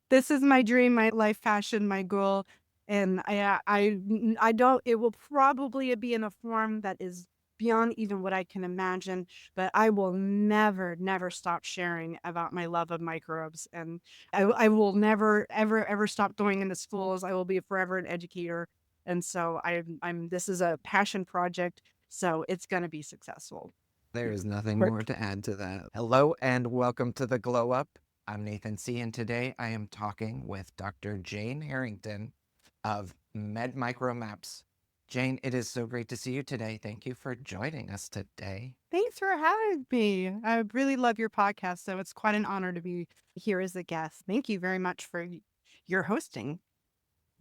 This is my dream, my life passion, my goal, and I don't it will probably be in a form that is beyond even what I can imagine, but I will never, never stop sharing about my love of microbes, and I will never, ever, ever stop going into schools. I will be forever an educator, and so I'm this is a passion project, so it's gonna be successful. There is nothing Right. more to add to that. Hello and welcome to the Glow Up. I'm Nathan C., and today I am talking with Dr. Jane Harrington of MedMicromaps. Jane, it is so great to see you today. Thank you for joining us today. Thanks for having me. I really love your podcast, so it's quite an honor to be here as a guest. Thank you very much for your hosting.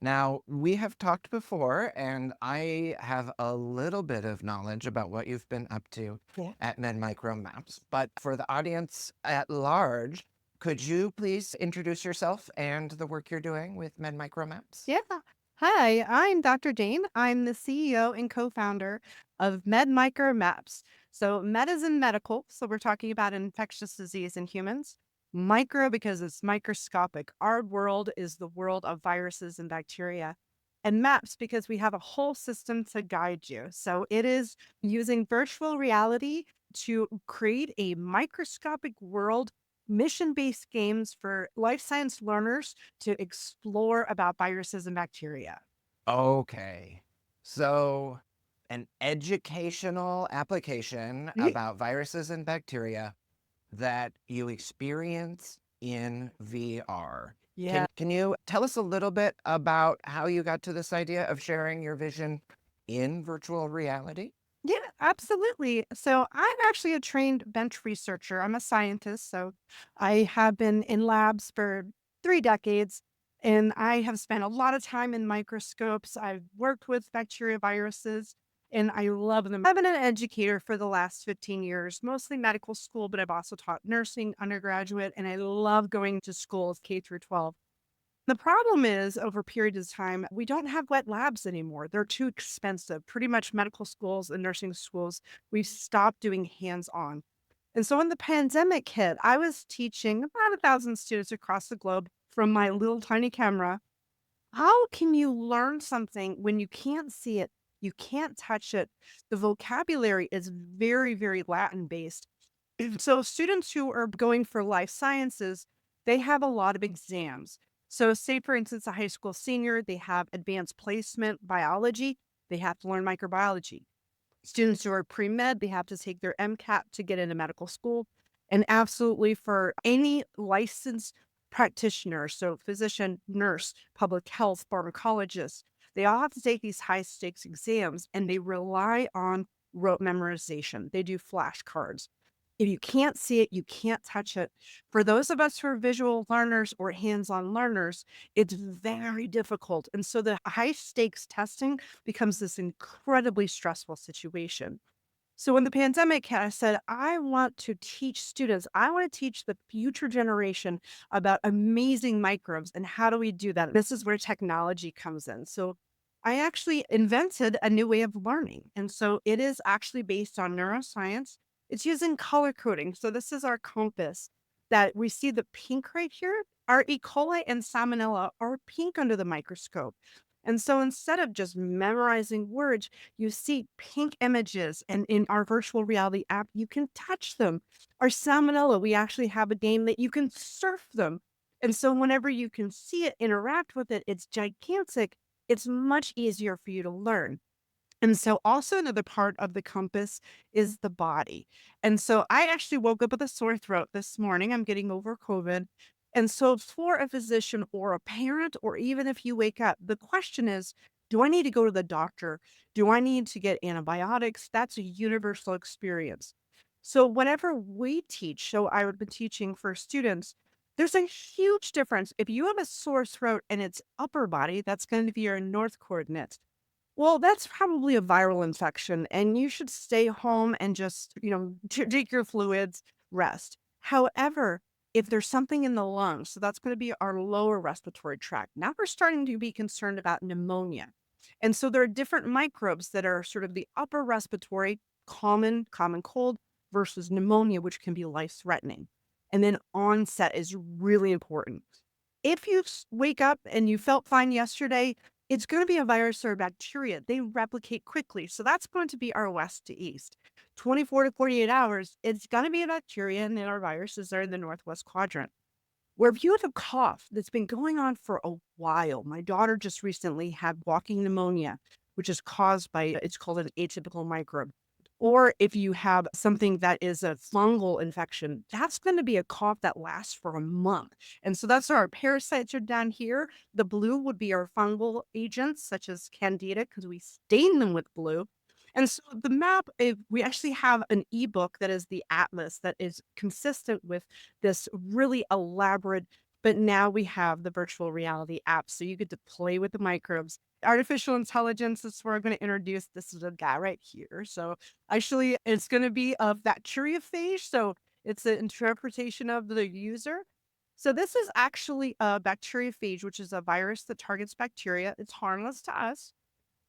Now, we have talked before, and I have a little bit of knowledge about what you've been up to Yeah. at MedMicromaps. But for the audience at large, could you please introduce yourself and the work you're doing with MedMicromaps? Yeah. Hi, I'm Dr. Jane. I'm the CEO and co-founder of Maps. So med is in medical, so we're talking about infectious disease in humans. Micro because it's microscopic. Our world is the world of viruses and bacteria. And maps because we have a whole system to guide you. So it is using virtual reality to create a microscopic world, mission-based games for life science learners to explore about viruses and bacteria. Okay. So, an educational application Ye about viruses and bacteria that you experience in VR. Yeah, Can you tell us a little bit about how you got to this idea of sharing your vision in virtual reality? yeah, absolutely. So I'm actually a trained bench researcher. I'm a scientist, so I have been in labs for 3 decades, and I have spent a lot of time in microscopes. I've worked with bacteria, viruses, and I love them. I've been an educator for the last 15 years, mostly medical school, but I've also taught nursing, undergraduate, and I love going to schools K through 12. The problem is, over periods of time, we don't have wet labs anymore. They're too expensive. Pretty much medical schools and nursing schools, we've stopped doing hands-on. And so when the pandemic hit, I was teaching about 1,000 students across the globe from my little tiny camera. How can you learn something when you can't see it? You can't touch it. The vocabulary is very, very Latin based. So students who are going for life sciences, they have a lot of exams. So say for instance, a high school senior, they have advanced placement biology, they have to learn microbiology. Students who are pre-med, they have to take their MCAT to get into medical school. And absolutely for any licensed practitioner, so physician, nurse, public health, pharmacologist, they all have to take these high stakes exams and they rely on rote memorization. They do flashcards. If you can't see it, you can't touch it. For those of us who are visual learners or hands-on learners, it's very difficult. And so the high stakes testing becomes this incredibly stressful situation. So when the pandemic hit, I said, I want to teach students, I want to teach the future generation about amazing microbes. And how do we do that? This is where technology comes in. So I actually invented a new way of learning. And so it is actually based on neuroscience. It's using color coding. So this is our compass that we see the pink right here. Our E. coli and salmonella are pink under the microscope. And so instead of just memorizing words, you see pink images, and in our virtual reality app, you can touch them. Our salmonella, we actually have a game that you can surf them. And so whenever you can see it, interact with it, it's gigantic. It's much easier for you to learn. And so also another part of the compass is the body. And so I actually woke up with a sore throat this morning. I'm getting over COVID. And so for a physician or a parent, or even if you wake up, the question is, do I need to go to the doctor? Do I need to get antibiotics? That's a universal experience. So whenever we teach, so I would be teaching for students, there's a huge difference. If you have a sore throat and it's upper body, that's going to be your north coordinate. Well, that's probably a viral infection, and you should stay home and just, take your fluids, rest. However, if there's something in the lungs, so that's going to be our lower respiratory tract. Now we're starting to be concerned about pneumonia. And so there are different microbes that are sort of the upper respiratory, common cold versus pneumonia, which can be life threatening. And then onset is really important. If you wake up and you felt fine yesterday, it's going to be a virus or a bacteria. They replicate quickly. So that's going to be our west to east. 24 to 48 hours, it's going to be a bacteria, and then our viruses are in the northwest quadrant. Where if you have a cough that's been going on for a while, my daughter just recently had walking pneumonia, which is caused by, it's called an atypical microbe. Or if you have something that is a fungal infection, that's going to be a cough that lasts for a month. And so that's our parasites are down here. The blue would be our fungal agents, such as candida, because we stain them with blue. And so the map, we actually have an ebook that is the atlas that is consistent with this really elaborate, but now we have the virtual reality app. So you get to play with the microbes. Artificial intelligence is where I'm going to introduce this is a guy right here. So actually, it's going to be a bacteriophage. So it's an interpretation of the user. So this is actually a bacteriophage, which is a virus that targets bacteria. It's harmless to us.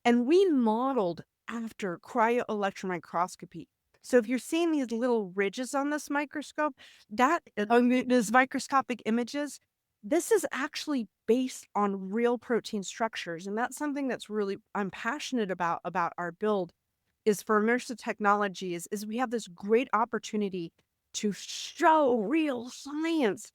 And we modeled after cryo-electron microscopy. So if you're seeing these little ridges on this microscope, that I mean, these microscopic images, this is actually based on real protein structures. And that's something that's really I'm passionate about our build is for immersive technologies is we have this great opportunity to show real science.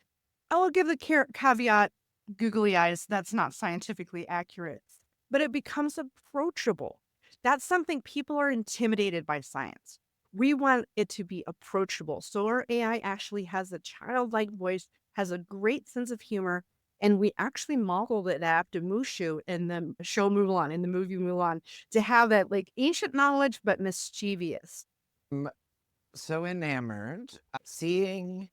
I will give the caveat, googly eyes, that's not scientifically accurate, but it becomes approachable. That's something people are intimidated by science. We want it to be approachable. So our AI actually has a childlike voice, has a great sense of humor, and we actually modeled it after Mushu in the show Mulan, in the movie Mulan, to have that like ancient knowledge but mischievous. I'm so enamored. Seeing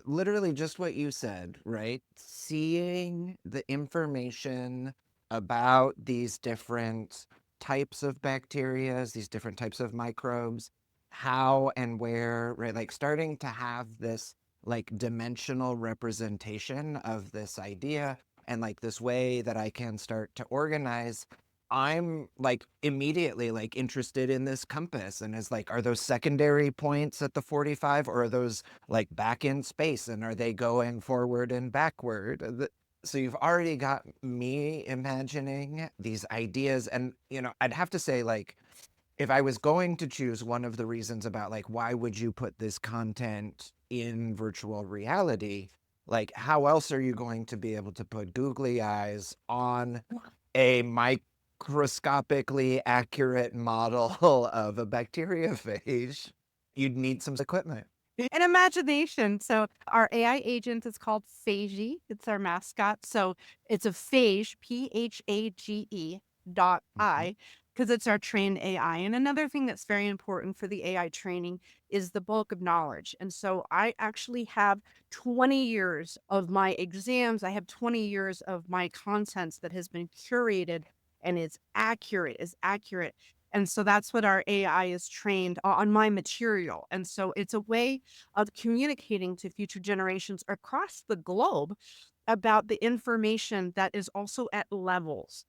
literally just what you said, right? Seeing the information about these different types of bacteria, these different types of microbes, how and where, right? Like starting to have this like dimensional representation of this idea and like this way that I can start to organize. I'm like immediately like interested in this compass and is like, are those secondary points at the 45 or are those like back in space and are they going forward and backward? So you've already got me imagining these ideas. And, you know, I'd have to say, like, if I was going to choose one of the reasons about like, why would you put this content in virtual reality? Like, how else are you going to be able to put googly eyes on a microscopically accurate model of a bacteriophage? You'd need some equipment. And imagination. So our AI agent is called Phage. It's our mascot. So it's a phage, Mhm. PHAGE because it's our trained AI. And another thing that's very important for the AI training is the bulk of knowledge. And so I actually have 20 years of my exams. I have 20 years of my contents that has been curated and is accurate. And so that's what our AI is trained on my material. And so it's a way of communicating to future generations across the globe about the information that is also at levels.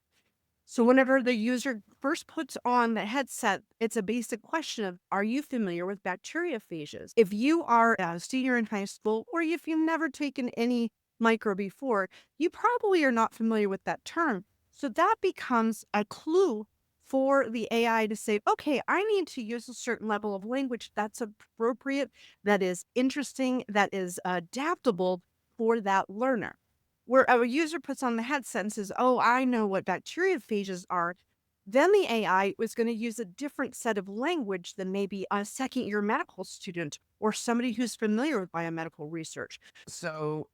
So whenever the user first puts on the headset, it's a basic question of, are you familiar with bacteriophages? If you are a senior in high school, or if you've never taken any micro before, you probably are not familiar with that term. So that becomes a clue for the AI to say, okay, I need to use a certain level of language that's appropriate, that is interesting, that is adaptable for that learner. Where a user puts on the headset and says, "Oh, I know what bacteriophages are," then the AI was going to use a different set of language than maybe a second year medical student or somebody who's familiar with biomedical research. So,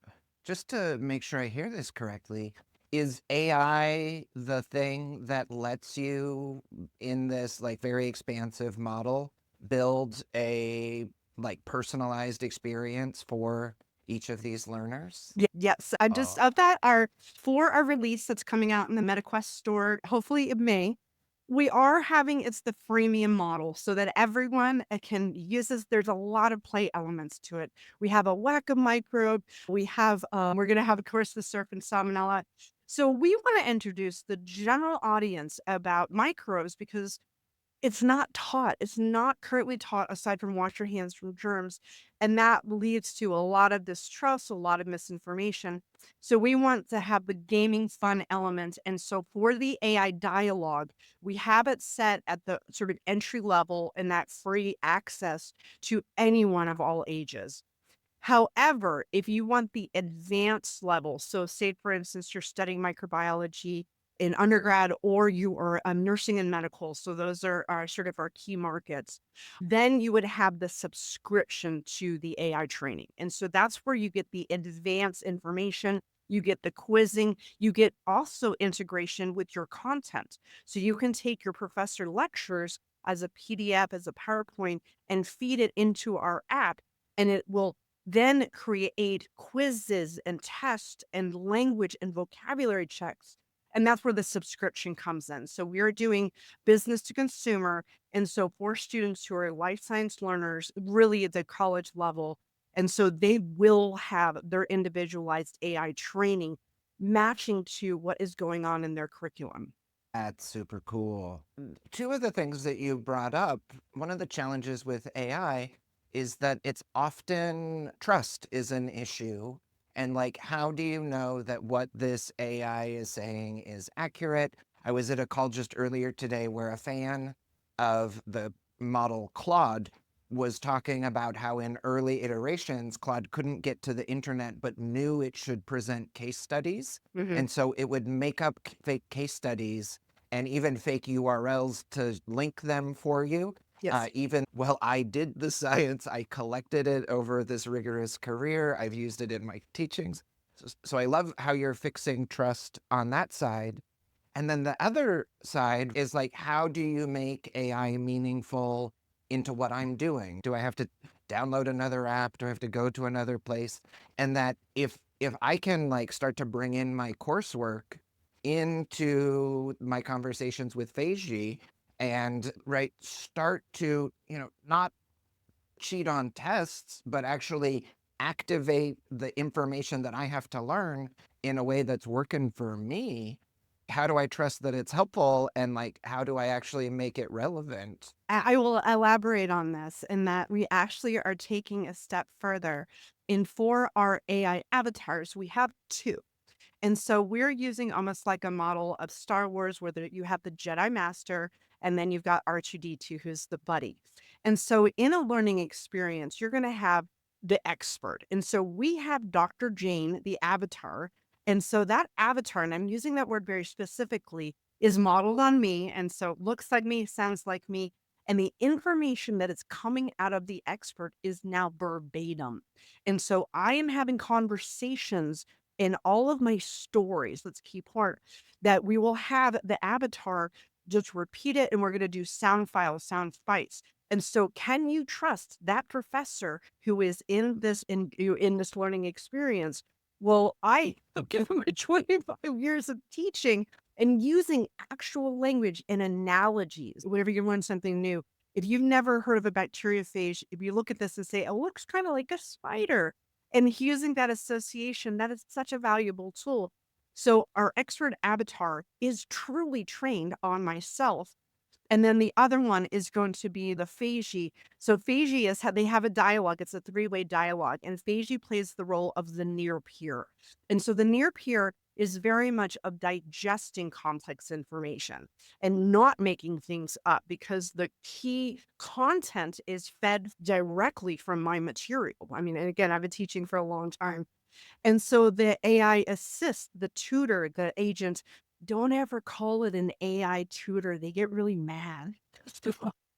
just to make sure I hear this correctly, is AI the thing that lets you in this like very expansive model build a like personalized experience for each of these learners? Yes, I just Oh, of that are for our release that's coming out in the MetaQuest store, hopefully in May. We are having it's the freemium model so that everyone can use this. There's a lot of play elements to it. We have a whack of microbe. We have we're gonna have, of course, the surf and salmonella. So we want to introduce the general audience about microbes because It's not taught. It's not currently taught aside from wash your hands from germs, and that leads to a lot of distrust, a lot of misinformation. So we want to have the gaming fun element, and so for the AI dialogue, we have it set at the sort of entry level and that free access to anyone of all ages. However, if you want the advanced level, so say for instance, you're studying microbiology in undergrad or you are nursing and medical, so those are sort of our key markets, then you would have the subscription to the AI training. And so that's where you get the advanced information, you get the quizzing, you get also integration with your content. So you can take your professor lectures as a PDF, as a PowerPoint, and feed it into our app, and it will then create quizzes and tests and language and vocabulary checks. And that's where the subscription comes in. So we're doing business to consumer. And so for students who are life science learners, really at the college level, and so they will have their individualized AI training matching to what is going on in their curriculum. That's super cool. Two of the things that you brought up, one of the challenges with AI is that it's often trust is an issue. And like, how do you know that what this AI is saying is accurate? I was at a call just earlier today where a fan of the model Claude was talking about how in early iterations, Claude couldn't get to the internet, but knew it should present case studies. Mhm. And so it would make up fake case studies and even fake URLs to link them for you. Yes. Well, I did the science, I collected it over this rigorous career. I've used it in my teachings. So I love how you're fixing trust on that side. And then the other side is like, how do you make AI meaningful into what I'm doing? Do I have to download another app? Do I have to go to another place? And that if I can like start to bring in my coursework into my conversations with Feiji and right start to, not cheat on tests, but actually activate the information that I have to learn in a way that's working for me. How do I trust that it's helpful? And like, how do I actually make it relevant? I will elaborate on this in that we actually are taking a step further. In for our AI avatars, we have two. And so we're using almost like a model of Star Wars where you have the Jedi Master and then you've got R2D2, who's the buddy. And so in a learning experience, you're going to have the expert. And so we have Dr. Jane, the avatar. And so that avatar, and I'm using that word very specifically, is modeled on me. And so looks like me, sounds like me. And the information that is coming out of the expert is now verbatim. And so I am having conversations in all of my stories, that's a key part, that we will have the avatar just repeat it and we're going to do sound files, sound bites. And so can you trust that professor who is in this learning experience? Well, I have given my 25 years of teaching and using actual language and analogies. Whenever you learn something new, if you've never heard of a bacteriophage, if you look at this and say, it looks kind of like a spider, and using that association, that is such a valuable tool. So our expert avatar is truly trained on myself, and then the other one is going to be the Feiji. So Feiji is how they have a dialogue. It's a three-way dialogue, and Feiji plays the role of the near peer. And so the near peer is very much of digesting complex information and not making things up because the key content is fed directly from my material. I mean, and again, I've been teaching for a long time. And so the AI assist, the tutor, the agent, don't ever call it an AI tutor. They get really mad.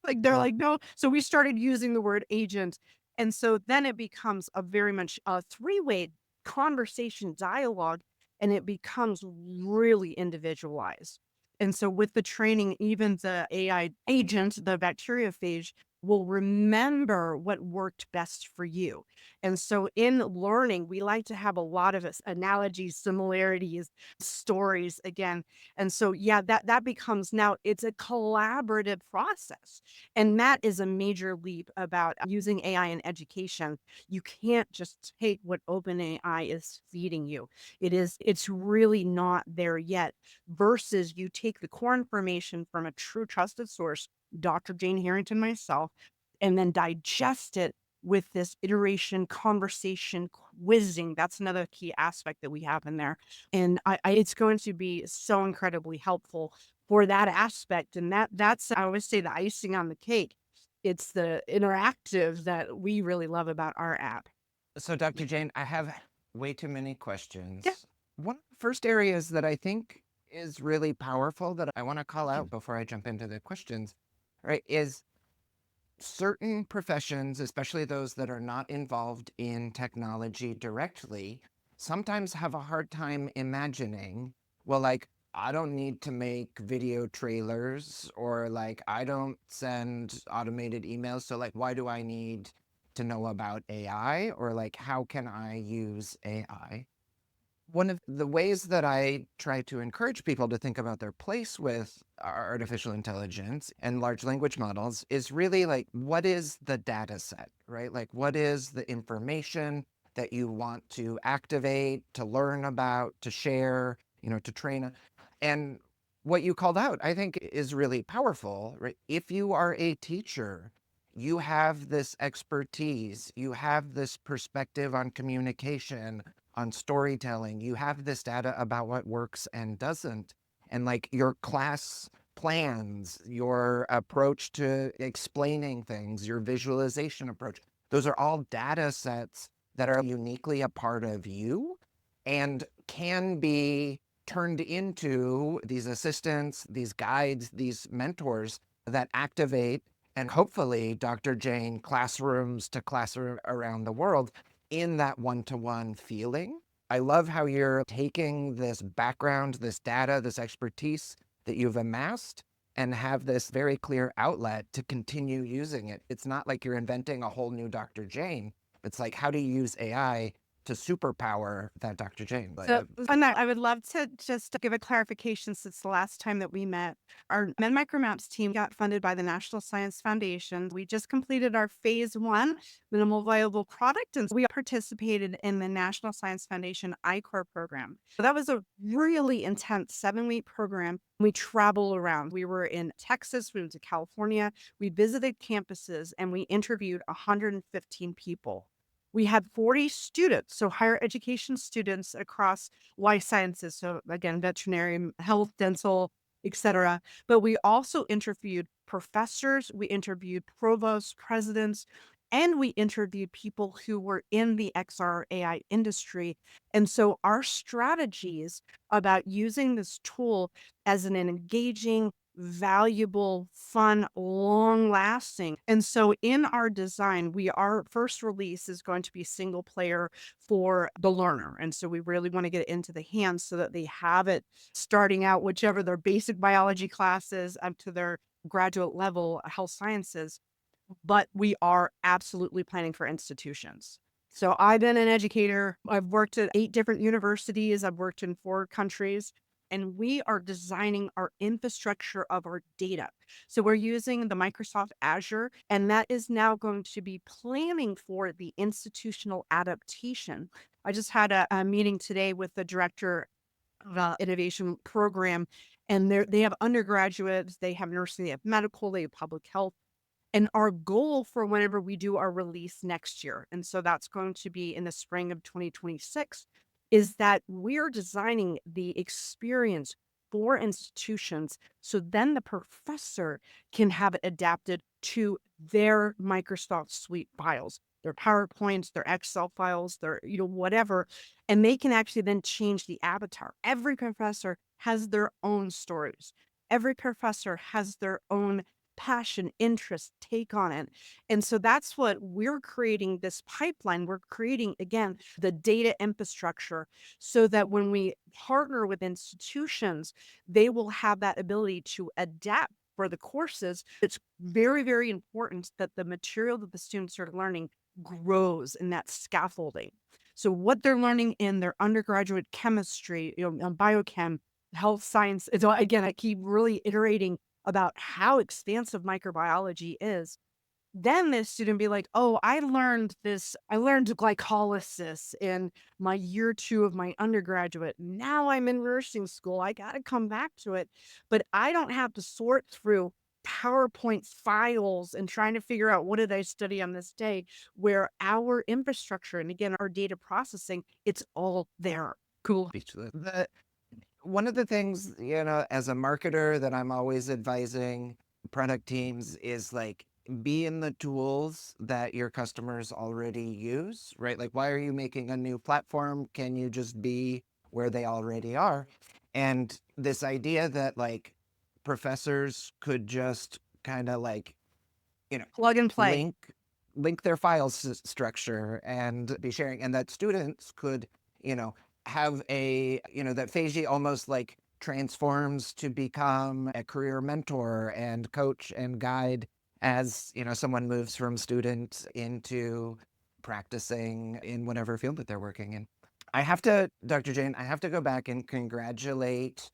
Like they're like, no. So we started using the word agent. And so then it becomes a very much a three-way conversation dialogue and it becomes really individualized. And so with the training, even the AI agent, the bacteriophage, will remember what worked best for you. And so in learning, we like to have a lot of analogies, similarities, stories again. And so yeah, that becomes now it's a collaborative process. And that is a major leap about using AI in education. You can't just take what OpenAI is feeding you. It's really not there yet versus you take the core information from a true trusted source Dr. Jane Harrington myself, and then digest it with this iteration, conversation, quizzing. That's another key aspect that we have in there. And it's going to be so incredibly helpful for that aspect. And that's, I always say, the icing on the cake. It's the interactive that we really love about our app. So, Dr. Jane, I have way too many Yeah. questions. One of the first areas that I think is really powerful that I want to call out before I jump into the questions, right, is certain professions, especially those that are not involved in technology directly, sometimes have a hard time imagining, well, like, I don't need to make video trailers, or like, I don't send automated emails. So, like, why do I need to know about AI? Or like, how can I use AI? One of the ways that I try to encourage people to think about their place with artificial intelligence and large language models is really like, what is the data set, right? Like, what is the information that you want to activate, to learn about, to share, to train? And what you called out, I think, is really powerful, right? If you are a teacher, you have this expertise, you have this perspective on communication, on storytelling. You have this data about what works and doesn't. And like your class plans, your approach to explaining things, your visualization approach, those are all data sets that are uniquely a part of you and can be turned into these assistants, these guides, these mentors that activate and hopefully, Dr. Jane, classrooms to classroom around the world in that one-to-one feeling. I love how you're taking this background, this data, this expertise that you've amassed and have this very clear outlet to continue using it. It's not like you're inventing a whole new Dr. Jane. It's like, how do you use AI to superpower that Dr. Jane? So on that, I would love to just give a clarification since the last time that we met. Our MedMicroMaps team got funded by the National Science Foundation. We just completed our phase one minimal viable product, and we participated in the National Science Foundation iCore program. So that was a really intense 7-week program. We traveled around. We were in Texas, we went to California, we visited campuses, and we interviewed 115 people. We had 40 students, so higher education students across life sciences. So again, veterinary, health, dental, etc. But we also interviewed professors, we interviewed provosts, presidents, and we interviewed people who were in the XR AI industry. And so our strategies about using this tool as an engaging, valuable, fun, long lasting. And so in our design, our first release is going to be single player for the learner. And so we really want to get it into the hands so that they have it starting out, whichever their basic biology classes up to their graduate level health sciences. But we are absolutely planning for institutions. So I've been an educator. I've worked at 8 different universities. I've worked in 4 countries, and we are designing our infrastructure of our data. So we're using the Microsoft Azure, and that is now going to be planning for the institutional adaptation. I just had a meeting today with the director of innovation program, and they have undergraduates, they have nursing, they have medical, they have public health, and our goal for whenever we do our release next year, and so that's going to be in the spring of 2026, is that we're designing the experience for institutions so then the professor can have it adapted to their Microsoft Suite files, their PowerPoints, their Excel files, their, whatever, and they can actually then change the avatar. Every professor has their own stories. Every professor has their own passion, interest, take on it. And so that's what we're creating this pipeline. We're creating, again, the data infrastructure so that when we partner with institutions, they will have that ability to adapt for the courses. It's very, very important that the material that the students are learning grows in that scaffolding. So what they're learning in their undergraduate chemistry, biochem, health science. So again, I keep really iterating about how expansive microbiology is, then the student be like, "Oh, I learned glycolysis in my year 2 of my undergraduate. Now I'm in nursing school. I gotta come back to it, but I don't have to sort through PowerPoint files and trying to figure out what did I study on this day, where our infrastructure and again, our data processing, it's all there. Cool. Speechless. One of the things, as a marketer that I'm always advising product teams is like be in the tools that your customers already use, right? Like, why are you making a new platform? Can you just be where they already are? And this idea that like professors could just kind of like, you know, Plug and play. link their files structure and be sharing, and that students could, you know, have a, that Feiji almost like transforms to become a career mentor and coach and guide as, someone moves from student into practicing in whatever field that they're working in. I have to, Dr. Jane, I have to go back and congratulate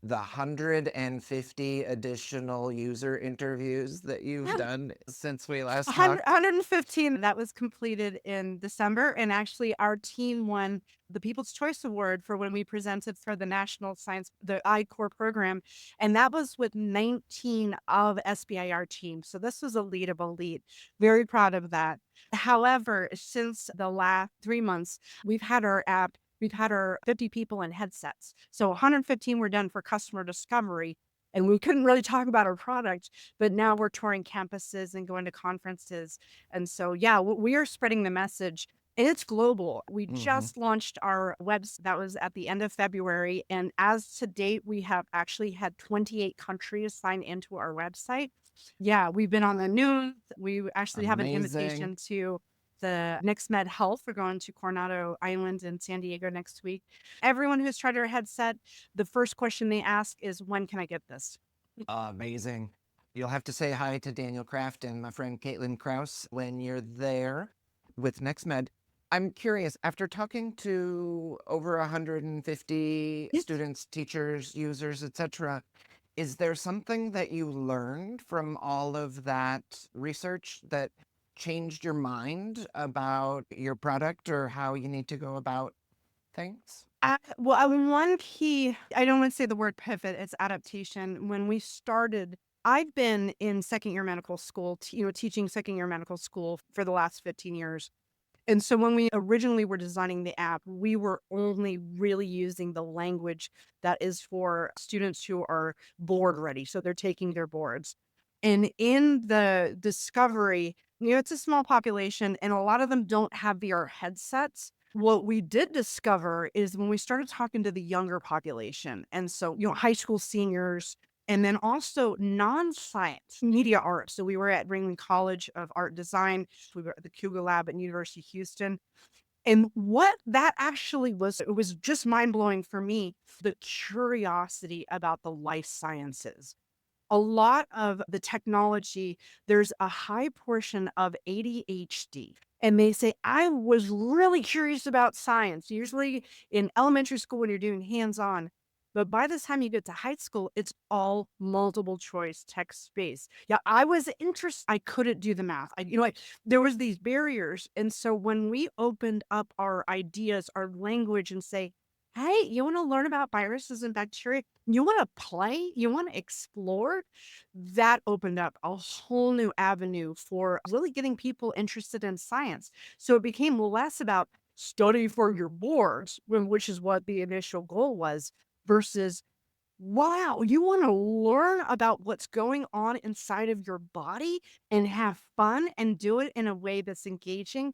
the 150 additional user interviews that you've done since we last 100 talked. that was completed in December, and actually our team won the People's Choice Award for when we presented for the National Science the I-Core program, and that was with 19 of SBIR teams, so this was a lead of a lead. Very proud of that. However, since the last 3 months, we've had our 50 people in headsets. So 115 were done for customer discovery, and we couldn't really talk about our product, but now we're touring campuses and going to conferences. And so, yeah, we are spreading the message. And it's global. We Hmm. just launched our website. That was at the end of February. And as to date, we have actually had 28 countries sign into our website. Yeah, we've been on the news. We actually have an Amazing. invitation to the Next Med Health. We're going to Coronado Island in San Diego next week. Everyone who's tried our headset, the first question they ask is, when can I get this? Amazing. You'll have to say hi to Daniel Kraft and my friend Caitlin Kraus when you're there with NextMed. I'm curious, after talking to over 150 students, teachers, users, etc., is there something that you learned from all of that research that changed your mind about your product or how you need to go about things? One key, I don't want to say the word pivot, it's adaptation. When we started, I've been in second year medical school, teaching second year medical school for the last 15 years. And so when we originally were designing the app, we were only really using the language that is for students who are board ready. So they're taking their boards. And in the discovery, it's a small population and a lot of them don't have VR headsets. What we did discover is when we started talking to the younger population, and so, high school seniors, and then also non-science media art. So we were at Ringling College of Art Design. We were at the Cougar Lab at University of Houston. And what that actually was, it was just mind blowing for me, the curiosity about the life sciences. A lot of the technology, there's a high portion of ADHD. And they say, I was really curious about science, usually in elementary school when you're doing hands on. But by the time you get to high school, it's all multiple choice text space. Yeah, I was interested. I couldn't do the math. There was these barriers. And so when we opened up our ideas, our language and say, hey, you want to learn about viruses and bacteria? You want to play? You want to explore? That opened up a whole new avenue for really getting people interested in science. So it became less about study for your boards, which is what the initial goal was, versus wow, you wanna learn about what's going on inside of your body and have fun and do it in a way that's engaging?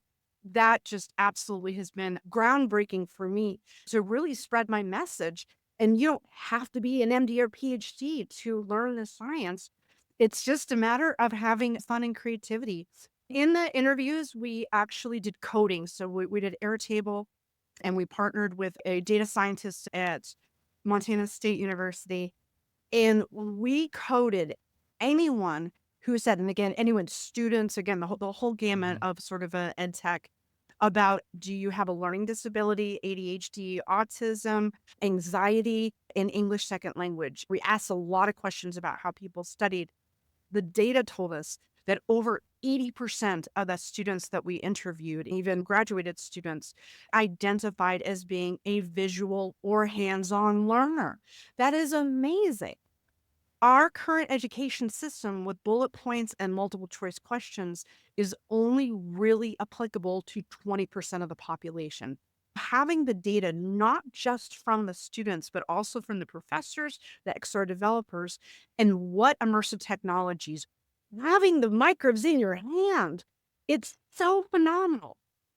That just absolutely has been groundbreaking for me to really spread my message. And you don't have to be an MD or PhD to learn the science. It's just a matter of having fun and creativity. In the interviews, we actually did coding. So we did Airtable and we partnered with a data scientist at Montana State University, and we coded anyone who said, and again, anyone, students, again, the whole gamut Hmm. of sort of a ed tech about do you have a learning disability, ADHD, autism, anxiety, and English second language. We asked a lot of questions about how people studied. The data told us that over 80% of the students that we interviewed, even graduated students, identified as being a visual or hands on learner. That is amazing. Our current education system with bullet points and multiple choice questions is only really applicable to 20% of the population. Having the data not just from the students, but also from the professors, the XR developers, and what immersive technologies, having the microbes in your hand, it's so phenomenal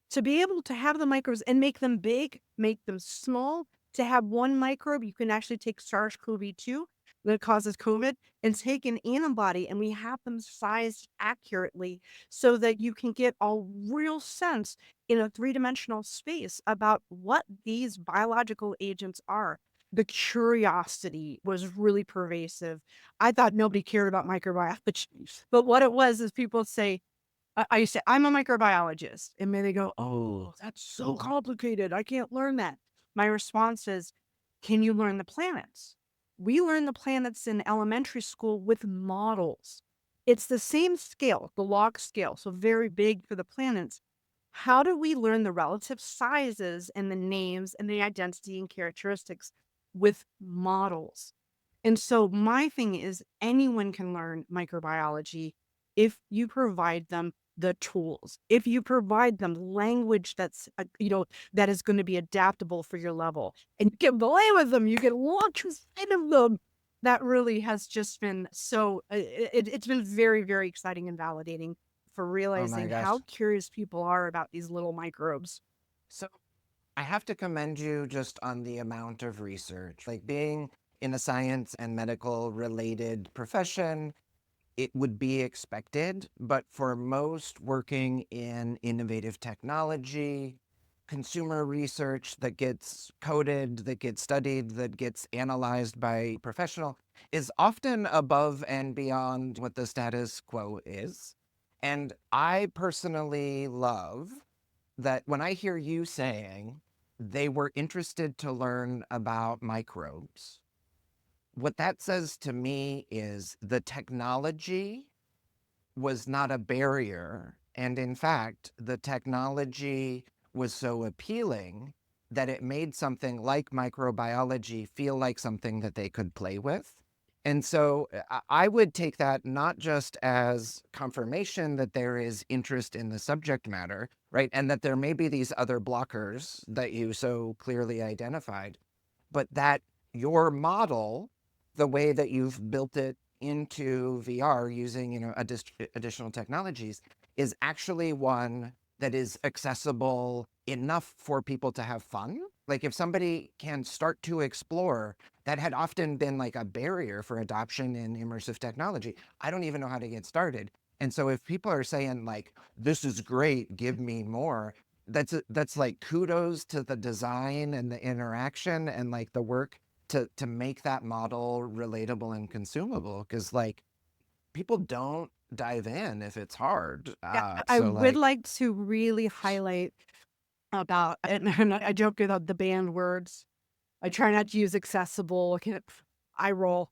to be able to have the microbes and make them big, make them small. To have one microbe, you can actually take SARS-CoV-2 that causes COVID and take an antibody, and we have them sized accurately so that you can get a real sense in a three-dimensional space about what these biological agents are. The curiosity was really pervasive. I thought nobody cared about microbiology, but what it was is people say, I used to say, "I'm a microbiologist," and then they go, "Oh, that's so complicated, I can't learn that." My response is, "Can you learn the planets?" We learn the planets in elementary school with models. It's the same scale, the log scale, so very big for the planets. How do we learn the relative sizes and the names and the identity and characteristics with models? And so my thing is anyone can learn microbiology if you provide them the tools, if you provide them language that's, that is going to be adaptable for your level and you can play with them, you can walk inside of them. That really has just been so, it's been very, very exciting and validating for Oh my realizing gosh. how curious people are about these little microbes. So I have to commend you just on the amount of research. Like being in a science and medical related profession, it would be expected. But for most working in innovative technology, consumer research that gets coded, that gets studied, that gets analyzed by a professional is often above and beyond what the status quo is. And I personally love that when I hear you saying they were interested to learn about microbes, what that says to me is the technology was not a barrier. And in fact, the technology was so appealing that it made something like microbiology feel like something that they could play with. And so I would take that not just as confirmation that there is interest in the subject matter, right? And that there may be these other blockers that you so clearly identified, but that your model, the way that you've built it into VR using, additional technologies, is actually one that is accessible enough for people to have fun. Like if somebody can start to explore, that had often been like a barrier for adoption in immersive technology. I don't even know how to get started. And so if people are saying like, this is great, give me more, that's like kudos to the design and the interaction and like the work to make that model relatable and consumable because like people don't dive in if it's hard. Yeah, I So would like, like to really highlight about, and I joke about the banned words. I try not to use accessible. I roll.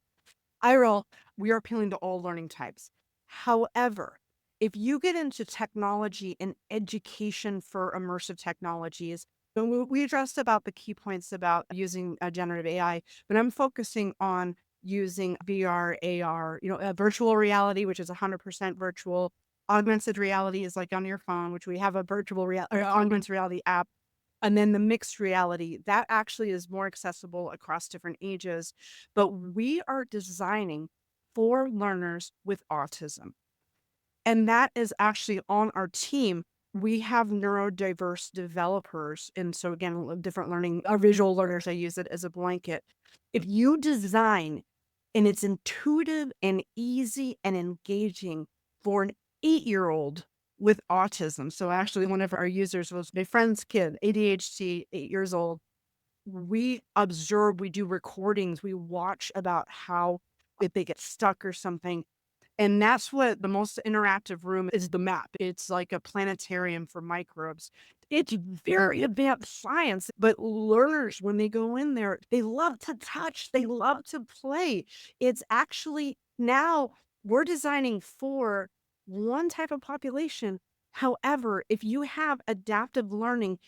I roll. We are appealing to all learning types. However, if you get into technology and education for immersive technologies, and we addressed about the key points about using generative AI, but I'm focusing on using VR, AR, virtual reality, which is 100% virtual. Augmented reality is like on your phone, which we have a virtual reality or augmented reality app, and then the mixed reality, that actually is more accessible across different ages. But we are designing for learners with autism. And that is actually on our team. We have neurodiverse developers. And so, again, different learning, our visual learners, I use it as a blanket. If you design and it's intuitive and easy and engaging for an 8-year-old with autism. So actually one of our users was my friend's kid, ADHD, 8 years old. We observe, we do recordings, we watch about how if they get stuck or something, and that's what the most interactive room is, the map. It's like a planetarium for microbes. It's very advanced science, but learners, when they go in there, they love to touch, they love to play. It's actually now we're designing for one type of population. However, if you have adaptive learning,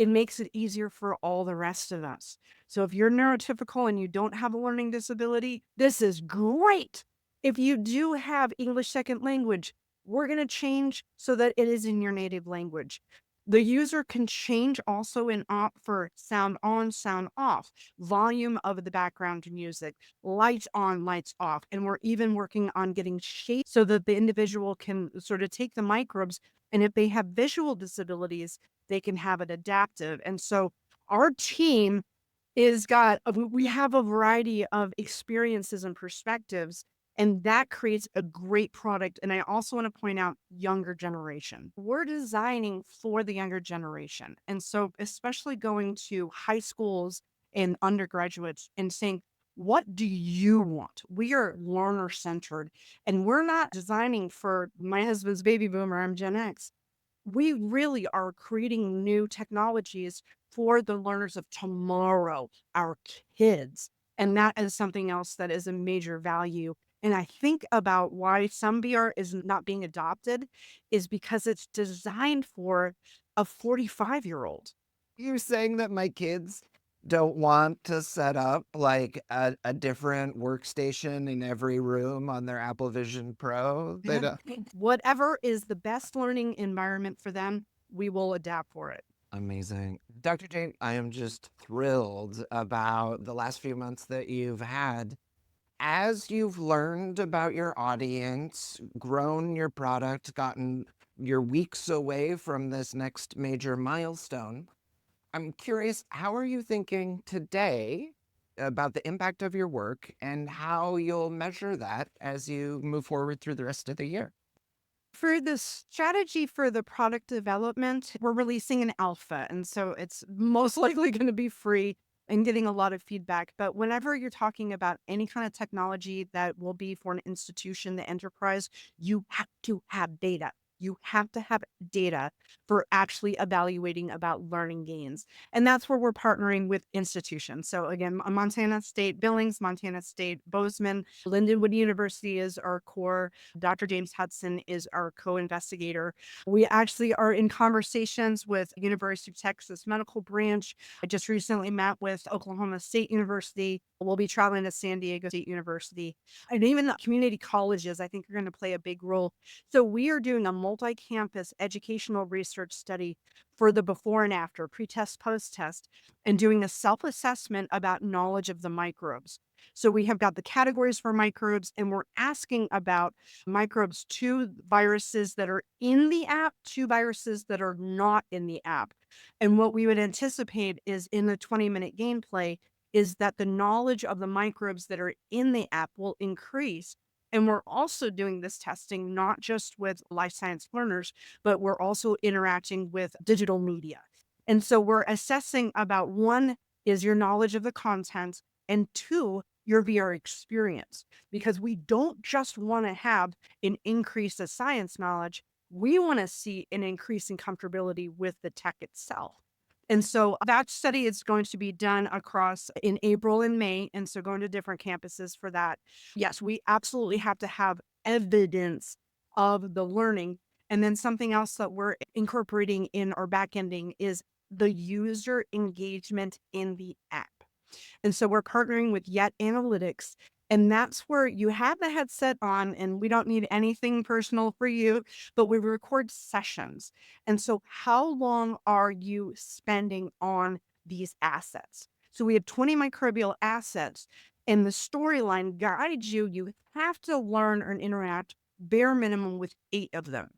it makes it easier for all the rest of us. So if you're neurotypical and you don't have a learning disability, this is great. If you do have English second language, we're going to change so that it is in your native language. The user can change also and opt for sound on, sound off, volume of the background music, lights on, lights off. And we're even working on getting shape so that the individual can sort of take the microbes. And if they have visual disabilities, they can have it adaptive. And so our team is got we have a variety of experiences and perspectives, and that creates a great product. And I also want to point out younger generation. We're designing for the younger generation. And so especially going to high schools and undergraduates and saying, what do you want? We are learner centered, and we're not designing for my husband's baby boomer, I'm Gen X. We really are creating new technologies for the learners of tomorrow, our kids. And that is something else that is a major value. And I think about why some VR is not being adopted is because it's designed for a 45-year-old. You saying that my kids don't want to set up like a different workstation in every room on their Apple Vision Pro? They Yeah. don't. Whatever is the best learning environment for them, we will adapt for it. Amazing. Dr. Jane, I am just thrilled about the last few months that you've had. As you've learned about your audience, grown your product, gotten your weeks away from this next major milestone, I'm curious, how are you thinking today about the impact of your work and how you'll measure that as you move forward through the rest of the year? For the strategy for the product development, we're releasing an alpha. And so it's most likely going to be free and getting a lot of feedback. But whenever you're talking about any kind of technology that will be for an institution, the enterprise, you have to have data. You have to have data for actually evaluating about learning gains. And that's where we're partnering with institutions. So again, Montana State Billings, Montana State Bozeman, Lindenwood University is our core. Dr. James Hudson is our co-investigator. We actually are in conversations with University of Texas Medical Branch. I just recently met with Oklahoma State University. We'll be traveling to San Diego State University. And even the community colleges, I think, are going to play a big role. So we are doing a multi-campus educational research study for the before and after, pre-test, post-test, and doing a self-assessment about knowledge of the microbes. So we have got the categories for microbes, and we're asking about microbes to viruses that are in the app, to viruses that are not in the app. And what we would anticipate is in the 20-minute gameplay is that the knowledge of the microbes that are in the app will increase. And we're also doing this testing not just with life science learners, but we're also interacting with digital media. And so we're assessing about one is your knowledge of the content, and two, your VR experience, because we don't just want to have an increase of science knowledge. We want to see an increase in comfortability with the tech itself. And so that study is going to be done across in April and May. And so going to different campuses for that. Yes, we absolutely have to have evidence of the learning. And then something else that we're incorporating in our backending is the user engagement in the app. And so we're partnering with Yet Analytics. And that's where you have the headset on, and we don't need anything personal for you, but we record sessions. And so, how long are you spending on these assets? So, we have 20 microbial assets, and the storyline guides you. You have to learn and interact bare minimum with 8 of them.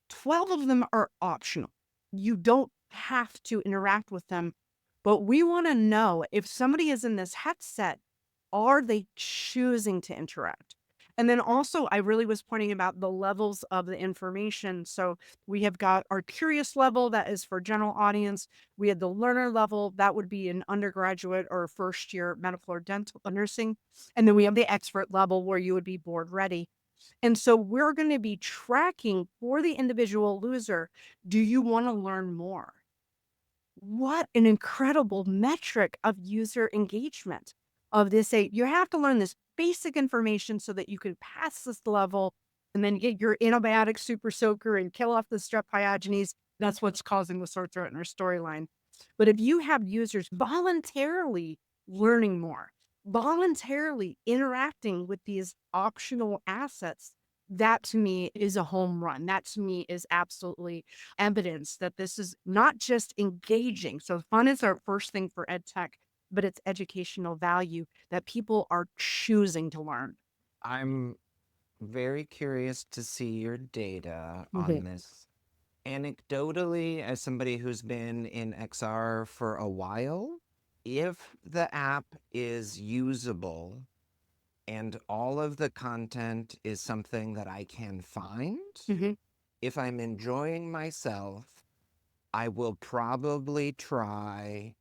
12 of them are optional. You don't have to interact with them, but we want to know if somebody is in this headset, are they choosing to interact? And then also, I really was pointing about the levels of the information. So we have got our curious level that is for general audience. We had the learner level that would be an undergraduate or first year medical or dental nursing. And then we have the expert level where you would be board ready. And so we're going to be tracking for the individual loser. Do you want to learn more? What an incredible metric of user engagement of this. You have to learn this basic information so that you can pass this level and then get your antibiotic super soaker and kill off the strep pyogenes. That's what's causing the sore throat in our storyline. But if you have users voluntarily learning more, voluntarily interacting with these optional assets, that to me is a home run. That to me is absolutely evidence that this is not just engaging. So fun is our first thing for ed tech, but it's educational value that people are choosing to learn. I'm very curious to see your data Mhm. on this. Anecdotally, as somebody who's been in XR for a while, if the app is usable and all of the content is something that I can find, Mhm. if I'm enjoying myself, I will probably try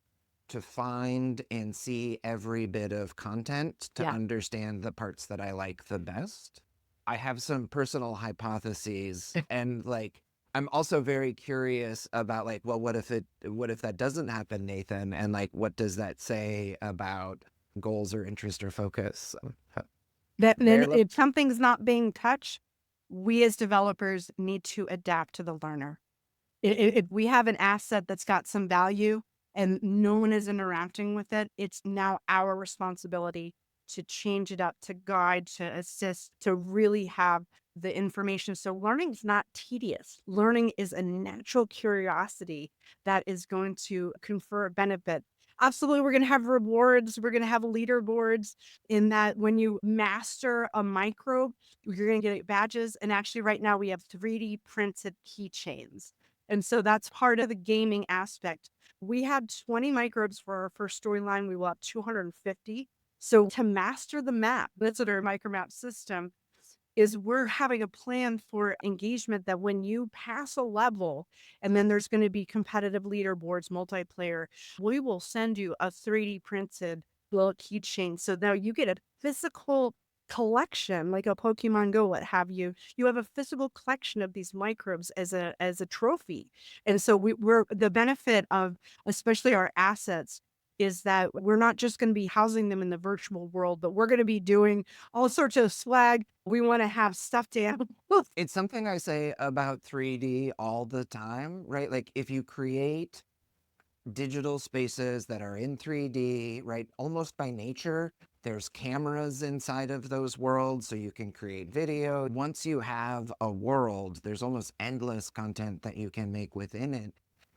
to find and see every bit of content to Yeah. understand the parts that I like the best. I have some personal hypotheses and like I'm also very curious about like, well, what if that doesn't happen, Nathan? And like what does that say about goals or interest or focus? That then Very low. if something's not being touched, we as developers need to adapt to the learner. If we have an asset that's got some value and no one is interacting with it, it's now our responsibility to change it up, to guide, to assist, to really have the information. So learning is not tedious. Learning is a natural curiosity that is going to confer a benefit. Absolutely, we're going to have rewards. We're going to have leaderboards in that when you master a microbe, you're going to get badges. And actually, right now, we have 3D printed keychains. And so that's part of the gaming aspect. We had 20 microbes for our first storyline. We will have 250. So to master the map, that's what our micromap system is. We're having a plan for engagement that when you pass a level and then there's going to be competitive leaderboards, multiplayer, we will send you a 3D printed little keychain. So now you get a physical collection like a Pokemon Go, what have you. You have a physical collection of these microbes as a trophy. And so we're the benefit of especially our assets is that we're not just going to be housing them in the virtual world, but we're going to be doing all sorts of swag. We want to have stuffed animals. It's something I say about 3D all the time, right? Like if you create digital spaces that are in 3D, right? Almost by nature, there's cameras inside of those worlds so you can create video. Once you have a world, there's almost endless content that you can make within it.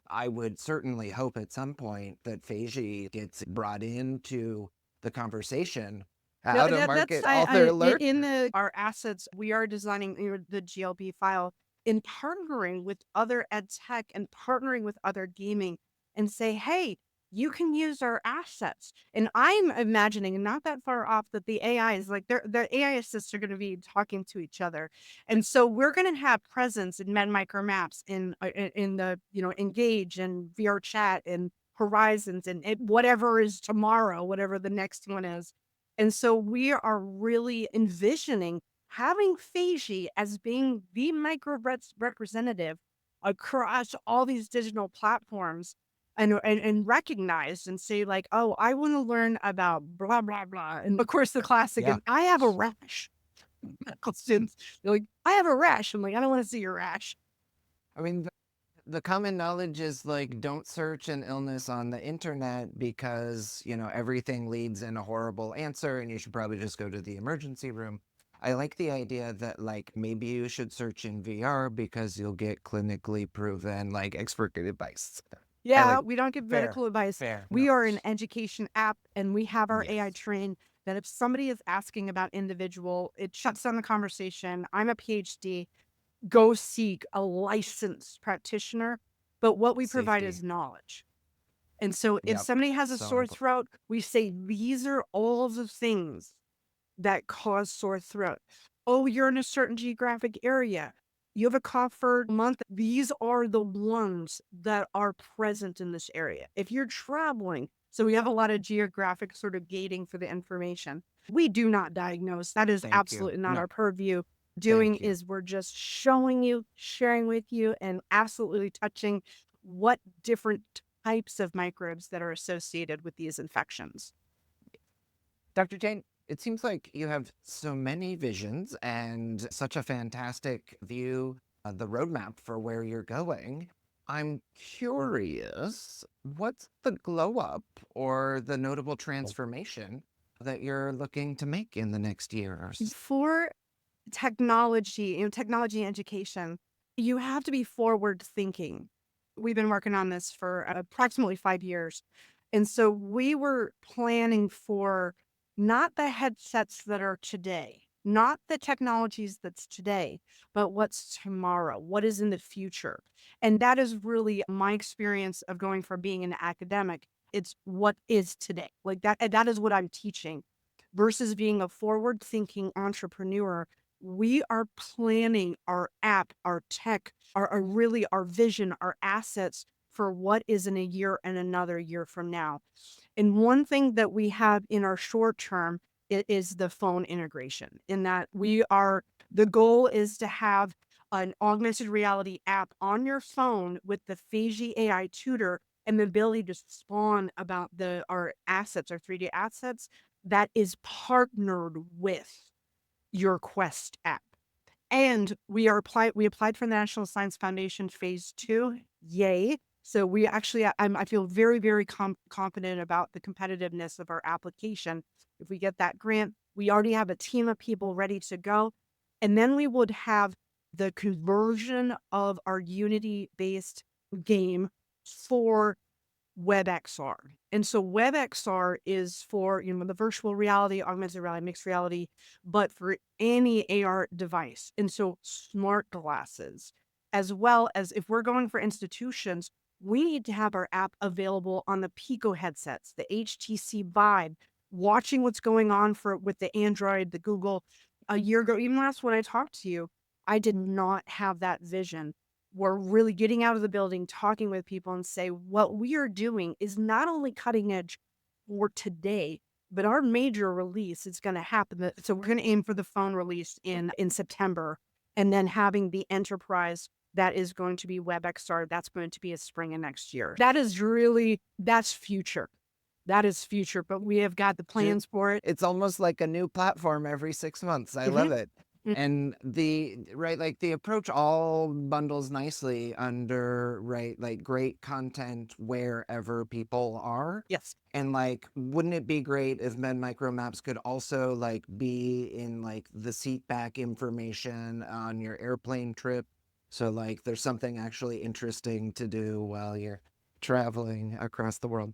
I would certainly hope at some point that Feiji gets brought into the conversation, No, how to that's market all their in learners. the our assets, we are designing the GLB file in partnering with other ed tech and partnering with other gaming and say, hey, you can use our assets. And I'm imagining not that far off that the AI is like their AI assists are going to be talking to each other. And so we're going to have presence in Med Micro Maps in the, Engage and VR chat and Horizons and whatever is tomorrow, whatever the next one is. And so we are really envisioning having Feiji as being the representative across all these digital platforms and recognized and say like, oh, I want to learn about blah, blah, blah. And of course, the classic, Yeah. and I have a rash. Medical students, they're like, I have a rash. I'm like, I don't want to see your rash. I mean, the common knowledge is like don't search an illness on the internet because, everything leads in a horrible answer and you should probably just go to the emergency room. I like the idea that like maybe you should search in VR because you'll get clinically proven like expert advice. I Yeah, like we don't give fair, medical advice. fair. No. We are an education app and we have our AI Yes. trained that if somebody is asking about individual, it shuts down the conversation. I'm a PhD. Go seek a licensed practitioner. But what we provide Safety. is knowledge. And so if Yep. somebody has a So sore important. throat, we say these are all the things that cause sore throat. Oh, you're in a certain geographic area. You have a cough for a month. These are the ones that are present in this area. If you're traveling, so we have a lot of geographic sort of gating for the information. We do not diagnose. That is Thank you. absolutely not No, our purview. Doing thank you. is we're just showing you, sharing with you, and absolutely touching what different types of microbes that are associated with these infections. Dr. Jane, it seems like you have so many visions and such a fantastic view of the roadmap for where you're going. I'm curious, what's the glow up or the notable transformation that you're looking to make in the next year or For technology, technology education, you have to be forward thinking. We've been working on this for approximately 5 years. And so we were planning for not the headsets that are today, not the technologies that's today, but what's tomorrow, what is in the future. And that is really my experience of going from being an academic. It's what is today. Like that, and that is what I'm teaching versus being a forward thinking entrepreneur. We are planning our app, our tech, our really our vision, our assets for what is in a year and another year from now. And one thing that we have in our short term is the phone integration, in that the goal is to have an augmented reality app on your phone with the Feiji AI tutor and the ability to spawn about our assets, our 3D assets that is partnered with your Quest app. And we applied for the National Science Foundation phase 2. Yay. So we actually I feel very, very confident about the competitiveness of our application. If we get that grant, we already have a team of people ready to go. And then we would have the conversion of our Unity based game for WebXR. And so WebXR is for, the virtual reality, augmented reality, mixed reality, but for any AR device. And so smart glasses, as well as if we're going for institutions, we need to have our app available on the Pico headsets, the HTC Vive, watching what's going on with the Android, the Google. A year ago, even last when I talked to you, I did not have that vision. We're really getting out of the building, talking with people and say, what we are doing is not only cutting edge for today, but our major release is going to happen. So we're going to aim for the phone release in September, and then having the enterprise that is going to be WebXR. That's going to be a spring of next year. That's future. That is future, but we have got the Ju plans for it. It's almost like a new platform every 6 months. I Mhm. love it. Mm. And like, the approach all bundles nicely under, right, like, great content wherever people are. Yes. And, like, wouldn't it be great if Med Micro Maps could also, like, be in, like, the seat back information on your airplane trip? So, like, there's something actually interesting to do while you're traveling across the world.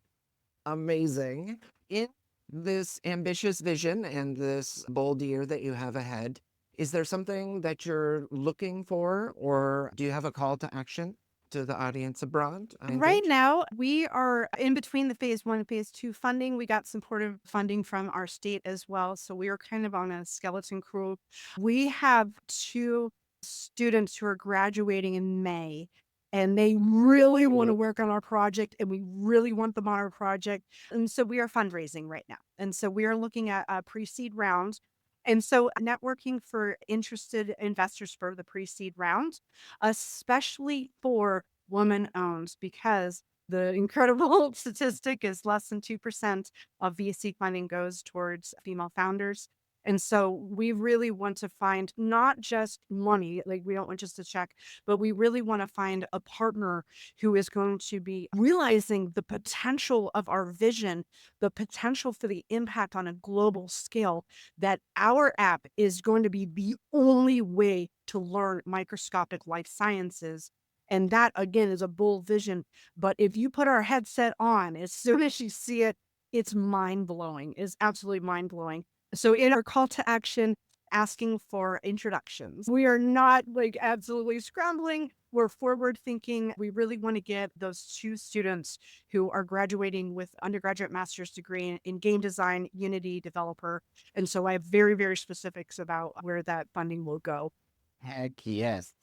Amazing. In this ambitious vision and this bold year that you have ahead, is there something that you're looking for, or do you have a call to action to the audience abroad? I Right engage. now, we are in between the phase 1 and phase 2 funding. We got supportive funding from our state as well. So we are kind of on a skeleton crew. We have 2 students who are graduating in May, and they really want to work on our project, and we really want them on our project. And so we are fundraising right now. And so we are looking at a pre-seed round. And so networking for interested investors for the pre-seed round, especially for woman owned, because the incredible statistic is less than 2% of VC funding goes towards female founders. And so we really want to find not just money, like we don't want just a check, but we really want to find a partner who is going to be realizing the potential of our vision, the potential for the impact on a global scale, that our app is going to be the only way to learn microscopic life sciences. And that again is a bold vision. But if you put our headset on, as soon as you see it, it's mind blowing. It's absolutely mind blowing. So in our call to action, asking for introductions. We are not like absolutely scrambling. We're forward thinking. We really want to get those 2 students who are graduating with undergraduate master's degree in game design, Unity developer. And so I have very, very specifics about where that funding will go. Heck yes.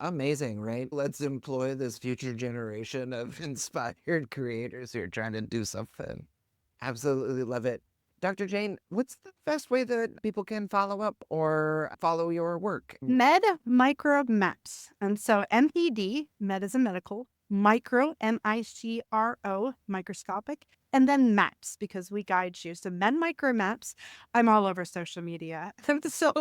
Amazing, right? Let's employ this future generation of inspired creators who are trying to do something. Absolutely love it. Dr. Jane, what's the best way that people can follow up or follow your work? Med Micro Maps. And so MPD, med is a medical, micro, MICRO, microscopic, and then maps because we guide you. So Med Micro Maps, I'm all over social media. So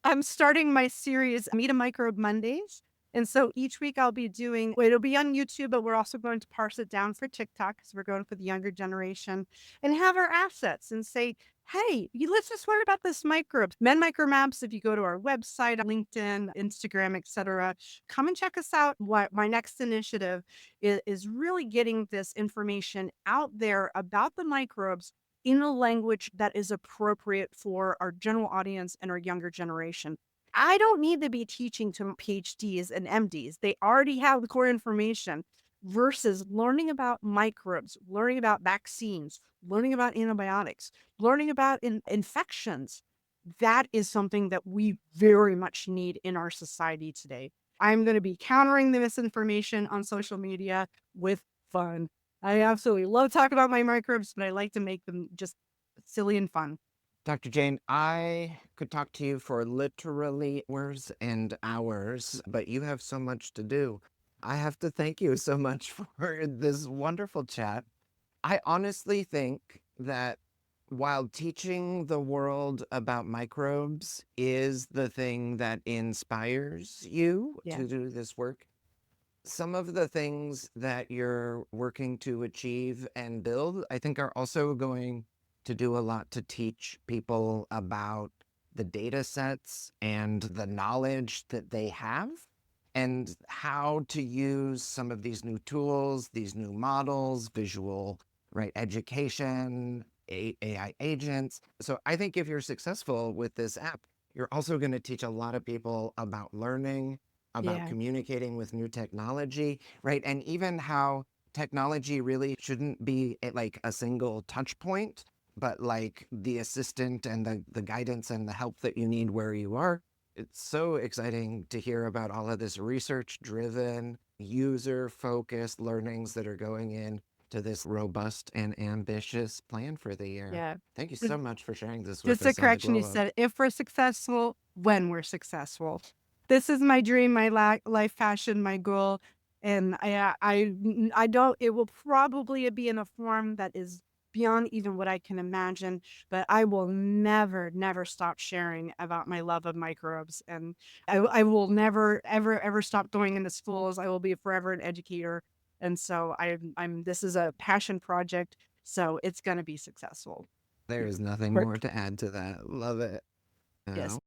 I'm starting my series Meet a Microbe Mondays. And so each week I'll be doing, well, it'll be on YouTube, but we're also going to parse it down for TikTok because we're going for the younger generation and have our assets and say, hey, let's just learn about this microbes. Med Micro Maps, if you go to our website, LinkedIn, Instagram, etc., come and check us out. What my next initiative is really getting this information out there about the microbes in a language that is appropriate for our general audience and our younger generation. I don't need to be teaching to PhDs and MDs. They already have the core information versus learning about microbes, learning about vaccines, learning about antibiotics, learning about infections. That is something that we very much need in our society today. I'm going to be countering the misinformation on social media with fun. I absolutely love talking about my microbes, but I like to make them just silly and fun. Dr. Jane, I could talk to you for literally hours and hours, but you have so much to do. I have to thank you so much for this wonderful chat. I honestly think that while teaching the world about microbes is the thing that inspires you Yeah. to do this work, some of the things that you're working to achieve and build, I think, are also going to do a lot to teach people about the data sets and the knowledge that they have and how to use some of these new tools, these new models, visual, right, education, AI agents. So I think if you're successful with this app, you're also going to teach a lot of people about learning, about Yeah. communicating with new technology, right? And even how technology really shouldn't be like a single touch point, but like the assistant and the guidance and the help that you need where you are. It's so exciting to hear about all of this research driven, user focused learnings that are going in to this robust and ambitious plan for the year. Yeah. Thank you so much for sharing this with Just a us on the correction, you Glow Up. said, "If we're successful, when we're successful." This is my dream, my life passion, my goal, and I don't it will probably be in a form that is beyond even what I can imagine, but I will never, never stop sharing about my love of microbes, and I will never, ever, ever stop going into schools. I will be forever an educator, and so I'm this is a passion project, so it's gonna be successful. There is nothing more Work. to add to that. Love it. Yes. Now,